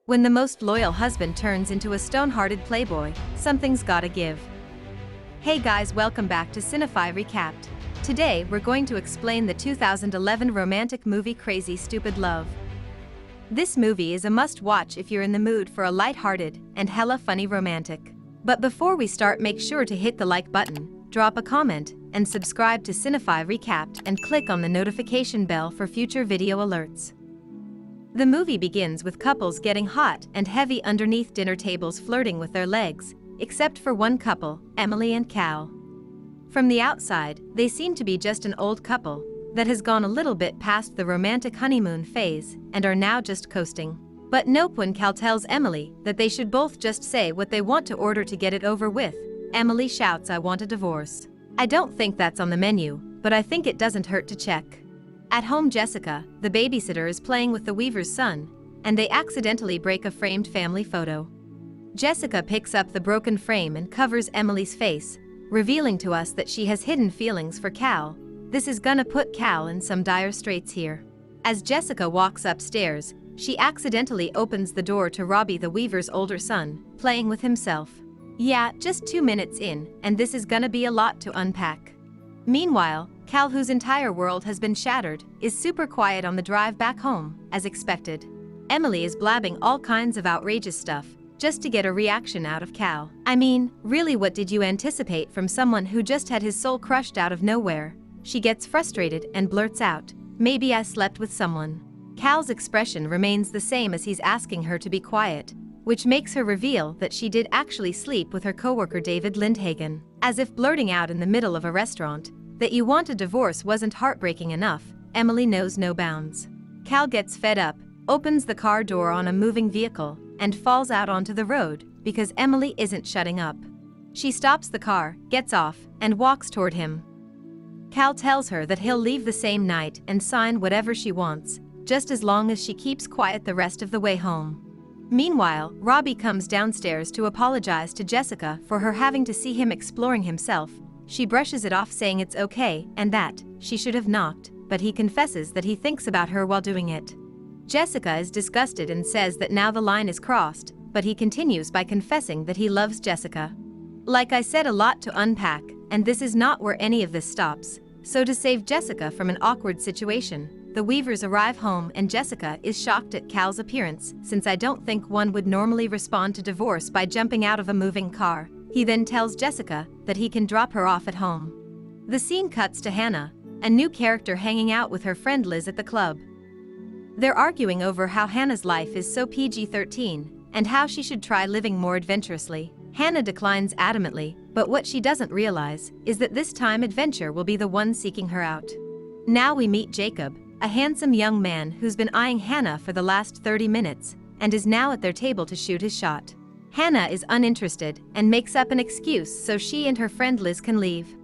When the most loyal husband turns into a stone-hearted playboy, something's gotta give. Hey guys, welcome back to Cinefy Recapped. Today we're going to explain the 2011 romantic movie Crazy Stupid Love. This movie is a must-watch if you're in the mood for a light-hearted and hella funny romantic. But before we start, make sure to hit the like button, drop a comment, and subscribe to Cinefy Recapped and click on the notification bell for future video alerts. The movie begins with couples getting hot and heavy underneath dinner tables, flirting with their legs, except for one couple, Emily and Cal. From the outside, they seem to be just an old couple that has gone a little bit past the romantic honeymoon phase and are now just coasting. But nope, when Cal tells Emily that they should both just say what they want to order to get it over with, Emily shouts, "I want a divorce." I don't think that's on the menu, but I think it doesn't hurt to check. At home, Jessica, the babysitter, is playing with the weaver's son, and they accidentally break a framed family photo. Jessica picks up the broken frame and covers Emily's face, revealing to us that she has hidden feelings for Cal. This is gonna put Cal in some dire straits here. As Jessica walks upstairs, she accidentally opens the door to Robbie, the weaver's older son, playing with himself. Yeah, just 2 minutes in, and this is gonna be a lot to unpack. Meanwhile, Cal, whose entire world has been shattered, is super quiet on the drive back home, as expected. Emily is blabbing all kinds of outrageous stuff, just to get a reaction out of Cal. I mean, really, what did you anticipate from someone who just had his soul crushed out of nowhere? She gets frustrated and blurts out, "Maybe I slept with someone." Cal's expression remains the same as he's asking her to be quiet, which makes her reveal that she did actually sleep with her coworker David Lindhagen. As if blurting out in the middle of a restaurant that you want a divorce wasn't heartbreaking enough, Emily knows no bounds. Cal gets fed up, opens the car door on a moving vehicle, and falls out onto the road because Emily isn't shutting up. She stops the car, gets off, and walks toward him. Cal tells her that he'll leave the same night and sign whatever she wants, just as long as she keeps quiet the rest of the way home. Meanwhile, Robbie comes downstairs to apologize to Jessica for her having to see him exploring himself. She brushes it off, saying it's okay and that she should have knocked, but he confesses that he thinks about her while doing it. Jessica is disgusted and says that now the line is crossed, but he continues by confessing that he loves Jessica. Like I said, a lot to unpack, and this is not where any of this stops. So to save Jessica from an awkward situation, the weavers arrive home and Jessica is shocked at Cal's appearance, since I don't think one would normally respond to divorce by jumping out of a moving car. He then tells Jessica that he can drop her off at home. The scene cuts to Hannah, a new character, hanging out with her friend Liz at the club. They're arguing over how Hannah's life is so PG-13 and how she should try living more adventurously. Hannah declines adamantly, but what she doesn't realize is that this time adventure will be the one seeking her out. Now we meet Jacob, a handsome young man who's been eyeing Hannah for the last 30 minutes and is now at their table to shoot his shot. Hannah is uninterested and makes up an excuse so she and her friend Liz can leave.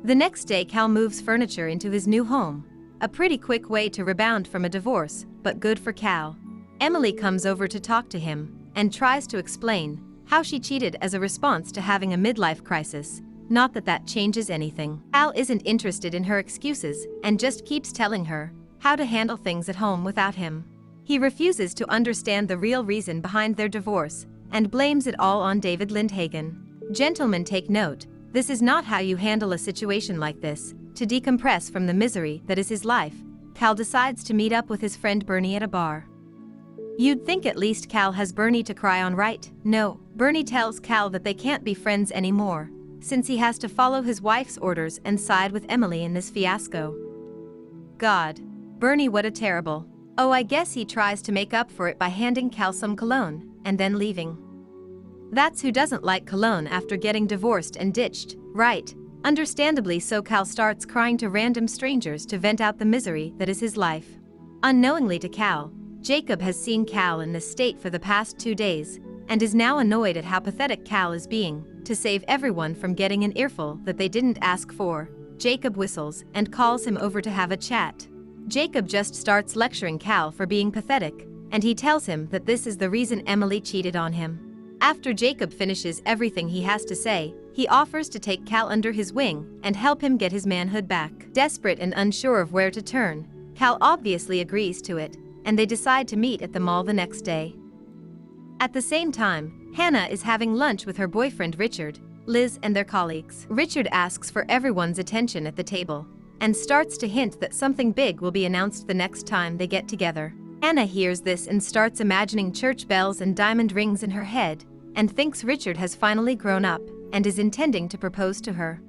The next day, Cal moves furniture into his new home, a pretty quick way to rebound from a divorce, but good for Cal. Emily comes over to talk to him and tries to explain how she cheated as a response to having a midlife crisis. Not that that changes anything. Cal isn't interested in her excuses and just keeps telling her how to handle things at home without him. He refuses to understand the real reason behind their divorce and blames it all on David Lindhagen. Gentlemen, take note, this is not how you handle a situation like this. To decompress from the misery that is his life, Cal decides to meet up with his friend Bernie at a bar. You'd think at least Cal has Bernie to cry on, right? No, Bernie tells Cal that they can't be friends anymore, since he has to follow his wife's orders and side with Emily in this fiasco. God, Bernie, what a terrible. Oh, I guess he tries to make up for it by handing Cal some cologne and then leaving. That's who doesn't like cologne after getting divorced and ditched, right? Understandably so, Cal starts crying to random strangers to vent out the misery that is his life. Unknowingly to Cal, Jacob has seen Cal in this state for the past 2 days and is now annoyed at how pathetic Cal is being. To save everyone from getting an earful that they didn't ask for, Jacob whistles and calls him over to have a chat. Jacob just starts lecturing Cal for being pathetic, and he tells him that this is the reason Emily cheated on him. After Jacob finishes everything he has to say, he offers to take Cal under his wing and help him get his manhood back. Desperate and unsure of where to turn, Cal obviously agrees to it, and they decide to meet at the mall the next day. At the same time, Hannah is having lunch with her boyfriend Richard, Liz and their colleagues. Richard asks for everyone's attention at the table and starts to hint that something big will be announced the next time they get together. Hannah hears this and starts imagining church bells and diamond rings in her head and thinks Richard has finally grown up and is intending to propose to her.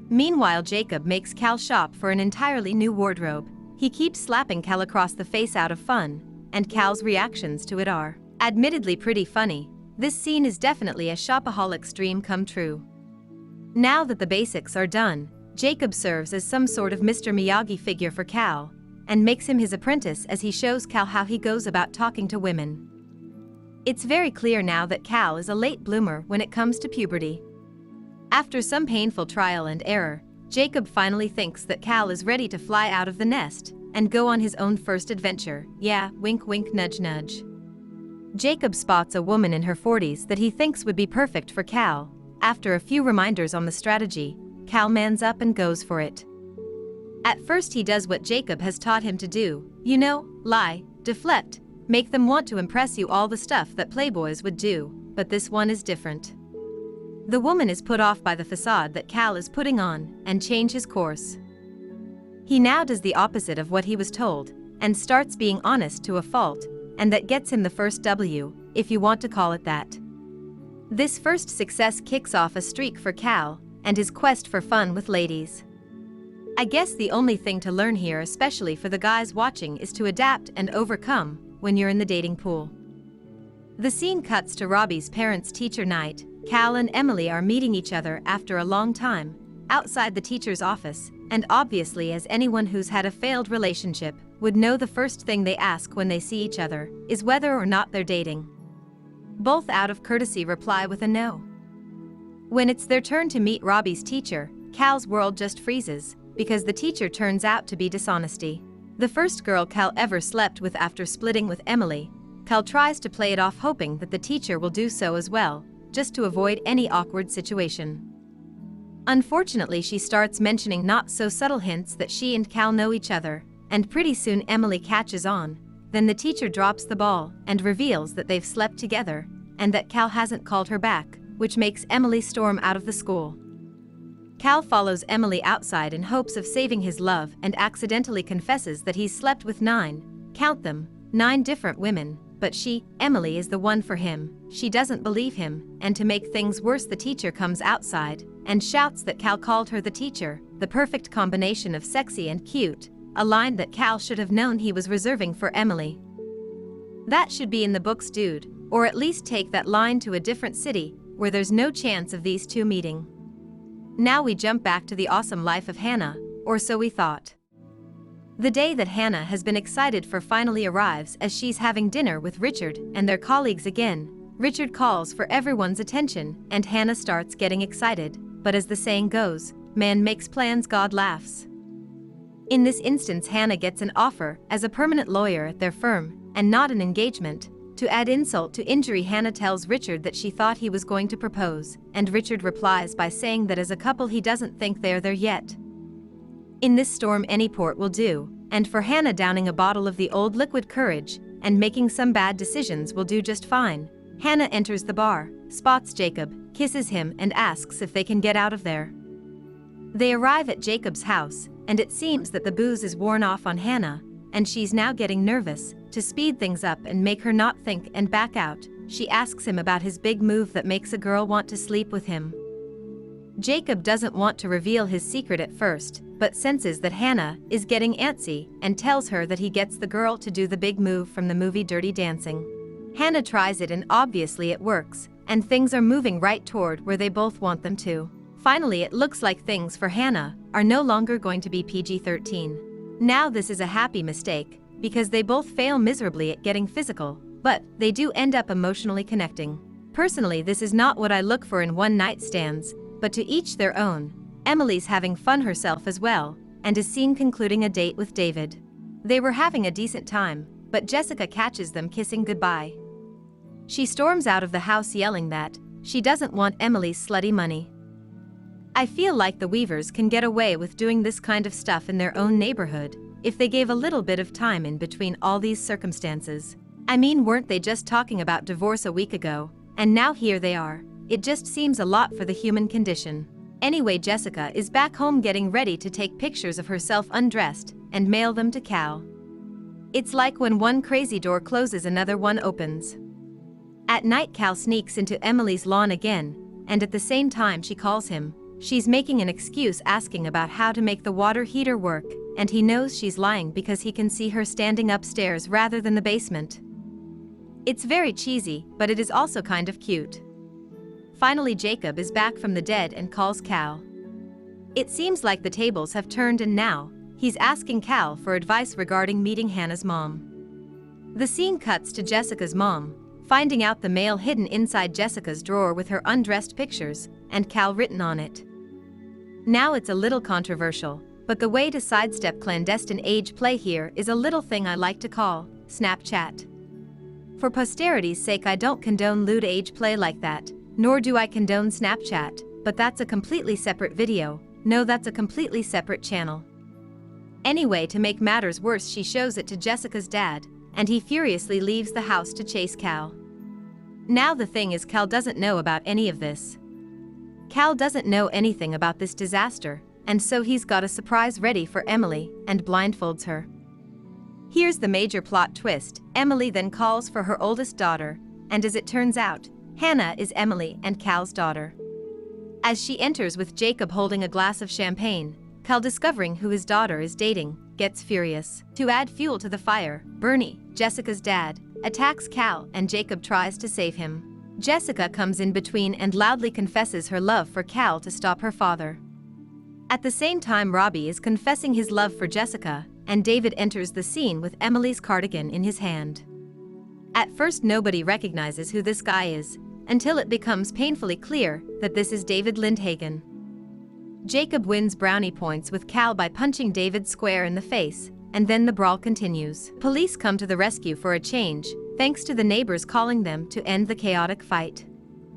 Meanwhile, Jacob makes Cal shop for an entirely new wardrobe. He keeps slapping Cal across the face out of fun, and Cal's reactions to it are admittedly pretty funny. This scene is definitely a shopaholic's dream come true. Now that the basics are done, Jacob serves as some sort of Mr. Miyagi figure for Cal and makes him his apprentice as he shows Cal how he goes about talking to women. It's very clear now that Cal is a late bloomer when it comes to puberty. After some painful trial and error, Jacob finally thinks that Cal is ready to fly out of the nest and go on his own first adventure. Yeah, wink wink nudge nudge. Jacob spots a woman in her 40s that he thinks would be perfect for Cal. After a few reminders on the strategy, Cal mans up and goes for it. At first he does what Jacob has taught him to do, you know, lie, deflect, make them want to impress you, all the stuff that playboys would do, but this one is different. The woman is put off by the facade that Cal is putting on and change his course. He now does the opposite of what he was told and starts being honest to a fault, and that gets him the first W, if you want to call it that. This first success kicks off a streak for Cal and his quest for fun with ladies. I guess the only thing to learn here, especially for the guys watching, is to adapt and overcome when you're in the dating pool. The scene cuts to Robbie's parents' teacher night. Cal and Emily are meeting each other after a long time, outside the teacher's office, and obviously, as anyone who's had a failed relationship would know, the first thing they ask when they see each other is whether or not they're dating. Both out of courtesy reply with a no. When it's their turn to meet Robbie's teacher, Cal's world just freezes, because the teacher turns out to be dishonesty. The first girl Cal ever slept with after splitting with Emily, Cal tries to play it off hoping that the teacher will do so as well, just to avoid any awkward situation. Unfortunately, she starts mentioning not so subtle hints that she and Cal know each other, and pretty soon Emily catches on. Then the teacher drops the ball and reveals that they've slept together, and that Cal hasn't called her back, which makes Emily storm out of the school. Cal follows Emily outside in hopes of saving his love and accidentally confesses that he's slept with 9, count them, 9 different women, but she, Emily, is the one for him. She doesn't believe him, and to make things worse, the teacher comes outside and shouts that Cal called her the teacher, the perfect combination of sexy and cute, a line that Cal should have known he was reserving for Emily. That should be in the books, dude, or at least take that line to a different city where there's no chance of these two meeting. Now we jump back to the awesome life of Hannah, or so we thought. The day that Hannah has been excited for finally arrives as she's having dinner with Richard and their colleagues again. Richard calls for everyone's attention and Hannah starts getting excited, but as the saying goes, man makes plans, God laughs. In this instance, Hannah gets an offer as a permanent lawyer at their firm, and not an engagement. To add insult to injury, Hannah tells Richard that she thought he was going to propose, and Richard replies by saying that as a couple he doesn't think they're there yet. In this storm, any port will do, and for Hannah, downing a bottle of the old liquid courage and making some bad decisions will do just fine. Hannah enters the bar, spots Jacob, kisses him and asks if they can get out of there. They arrive at Jacob's house, and it seems that the booze is worn off on Hannah, and she's now getting nervous. To speed things up and make her not think and back out, she asks him about his big move that makes a girl want to sleep with him. Jacob doesn't want to reveal his secret at first, but senses that Hannah is getting antsy and tells her that he gets the girl to do the big move from the movie Dirty Dancing. Hannah tries it and obviously it works, and things are moving right toward where they both want them to. Finally, it looks like things for Hannah are no longer going to be PG-13. Now this is a happy mistake, because they both fail miserably at getting physical, but they do end up emotionally connecting. Personally, this is not what I look for in one-night stands, but to each their own. Emily's having fun herself as well, and is seen concluding a date with David. They were having a decent time, but Jessica catches them kissing goodbye. She storms out of the house yelling that she doesn't want Emily's slutty money. I feel like the Weavers can get away with doing this kind of stuff in their own neighborhood if they gave a little bit of time in between all these circumstances. I mean, weren't they just talking about divorce a week ago, and now here they are? It just seems a lot for the human condition. Anyway, Jessica is back home getting ready to take pictures of herself undressed and mail them to Cal. It's like when one crazy door closes, another one opens. At night, Cal sneaks into Emily's lawn again, and at the same time she calls him. She's making an excuse, asking about how to make the water heater work, and he knows she's lying because he can see her standing upstairs rather than the basement. It's very cheesy, but it is also kind of cute. Finally, Jacob is back from the dead and calls Cal. It seems like the tables have turned, and now he's asking Cal for advice regarding meeting Hannah's mom. The scene cuts to Jessica's mom, finding out the mail hidden inside Jessica's drawer with her undressed pictures and Cal written on it. Now it's a little controversial, but the way to sidestep clandestine age play here is a little thing I like to call Snapchat. For posterity's sake, I don't condone lewd age play like that, nor do I condone Snapchat, but that's a completely separate video. No, that's a completely separate channel. Anyway, to make matters worse, she shows it to Jessica's dad, and he furiously leaves the house to chase Cal. Now the thing is, Cal doesn't know about any of this. Cal doesn't know anything about this disaster, and so he's got a surprise ready for Emily and blindfolds her. Here's the major plot twist. Emily then calls for her oldest daughter, and as it turns out, Hannah is Emily and Cal's daughter. As she enters with Jacob holding a glass of champagne, Cal, discovering who his daughter is dating, gets furious. To add fuel to the fire, Bernie, Jessica's dad, attacks Cal and Jacob tries to save him. Jessica comes in between and loudly confesses her love for Cal to stop her father. At the same time, Robbie is confessing his love for Jessica, and David enters the scene with Emily's cardigan in his hand. At first, nobody recognizes who this guy is, until it becomes painfully clear that this is David Lindhagen. Jacob wins brownie points with Cal by punching David square in the face, and then the brawl continues. Police come to the rescue for a change, thanks to the neighbors calling them to end the chaotic fight.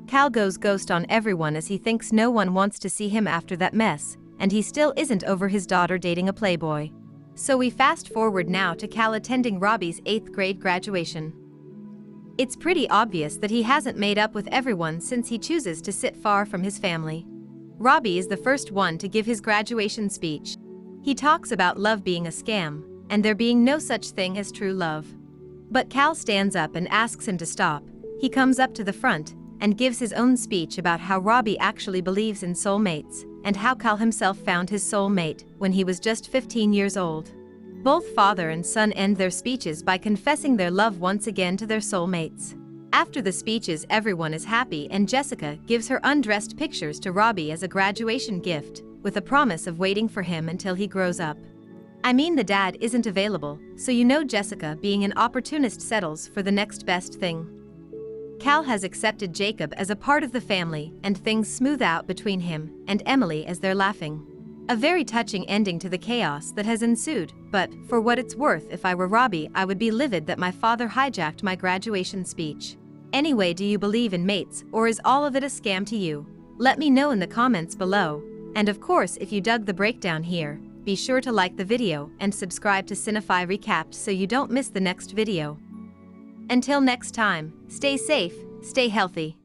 Cal goes ghost on everyone as he thinks no one wants to see him after that mess, and he still isn't over his daughter dating a playboy. So we fast forward now to Cal attending Robbie's 8th grade graduation. It's pretty obvious that he hasn't made up with everyone since he chooses to sit far from his family. Robbie is the first one to give his graduation speech. He talks about love being a scam, and there being no such thing as true love. But Cal stands up and asks him to stop. He comes up to the front and gives his own speech about how Robbie actually believes in soulmates, and how Cal himself found his soulmate when he was just 15 years old. Both father and son end their speeches by confessing their love once again to their soulmates. After the speeches, everyone is happy, and Jessica gives her undressed pictures to Robbie as a graduation gift, with a promise of waiting for him until he grows up. I mean, the dad isn't available, so you know Jessica, being an opportunist, settles for the next best thing. Cal has accepted Jacob as a part of the family, and things smooth out between him and Emily as they're laughing. A very touching ending to the chaos that has ensued, but, for what it's worth, if I were Robbie, I would be livid that my father hijacked my graduation speech. Anyway, do you believe in mates, or is all of it a scam to you? Let me know in the comments below. And of course, if you dug the breakdown here, be sure to like the video and subscribe to Cinefy Recapped so you don't miss the next video. Until next time, stay safe, stay healthy.